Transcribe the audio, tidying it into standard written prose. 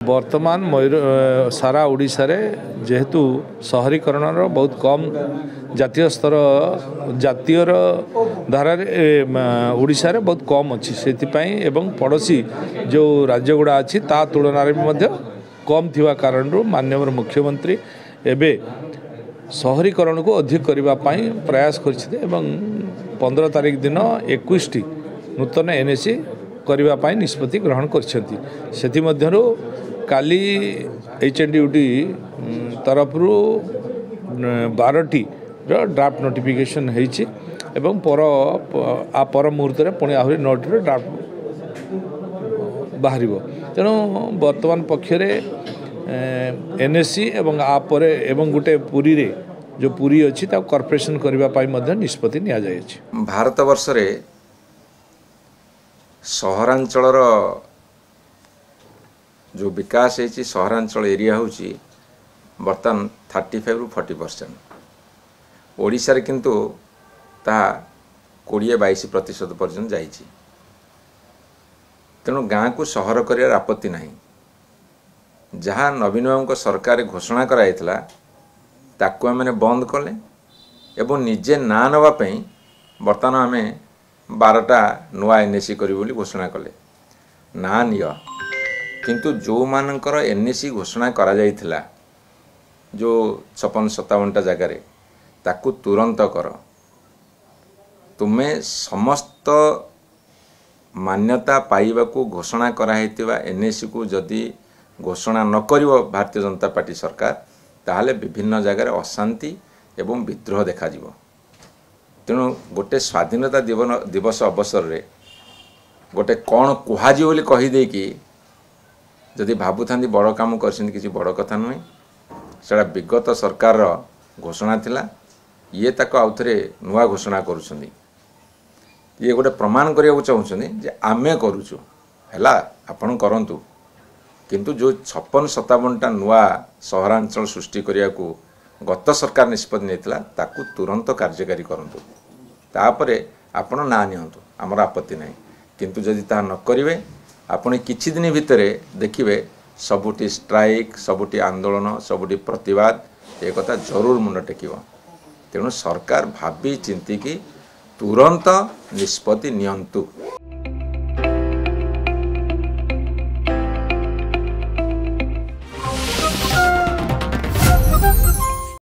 वर्तमान सारा ओडिशा रे जेहेतु शहरीकरण बहुत कम जातीय स्तर जातीय धारा ओडिशा रे बहुत कम अच्छी से एवं पड़ोसी जो राज्य गुड़ा अच्छी ता तुलन में कम थिवा कारण माननीय मुख्यमंत्री एबे शहरीकरण को अधिक करने प्रयास कर 15 तारीख दिन 21 नूतन एनएसी करने निष्पत्ति ग्रहण कर काली एचएनडीयूटी तरफ 12टी ड्राफ्ट नोटिफिकेशन होइछि एवं पर मुहूर्त में पुणी आहरी 9टी ड्राफ्ट बाहर तेणु वर्तमान पक्षर एनएससी एवं आपरे एवं गोटे पुरी रे जो पुरी अच्छी कॉर्पोरेशन करने निष्पत्ति नि भारत वर्ष रे सहरांचल जो विकास है सहरांचल एरिया हूँ बर्तमान 35 रु 40%। ओडिशा रे किंतु ता 20-22% पर्यंत जाइछि। तेणु गाँ को सहर कर आपत्ति नहीं। जहाँ नवीन बाबू सरकार घोषणा कराइला ताकू आम बंद कले एवं निजे ना नापी बर्तमान आम 12टा नुआ एनएसी करी घोषणा कले ना निय किंतु जो मानकर एनएसी घोषणा करा जाइथिला जो 56-57टा जगार ताकू तुरंत कर तुम्हें समस्त मान्यता पाइबाकू घोषणा कराइथिबा एनएसी को जदि घोषणा न करिवो भारतीय जनता पार्टी सरकार ताहले विभिन्न जगार अशांति एवं विद्रोह देखा जिवो। तेणु गोटे स्वाधीनता दिवस अवसर रे गोटे कौन कुहाजी बोली कहीदे कि जदि भावुथांती बड़ काम कर किसी बड़ कथा नुहे सेटा विगत सरकार घोषणा थिला ये ताको आउ थे नुआ घोषणा करुछंदी ये गोटे प्रमाण करने चाहूँगी जे आमे करूचु हैला आपण करंतु किंतु जो 56-57टा नुआ सहरांचल सृष्टि करने को गत सरकार निष्पत्ति नेतिला ताकू तुरंत कार्यकारी करंतु तापरे आपण ना नियंतु आमर आपत्ति नहीं। किंतु जदि ता न करिवे आपण किछि दिन भितरे देखिबे सबुटी स्ट्राइक सबुटी आंदोलन सबुटी प्रतिवाद एक कथा जरूर मुंड टेकिबो। तेणु सरकार भाबी चिंती कि तुरंत निष्पत्ति नियंतु।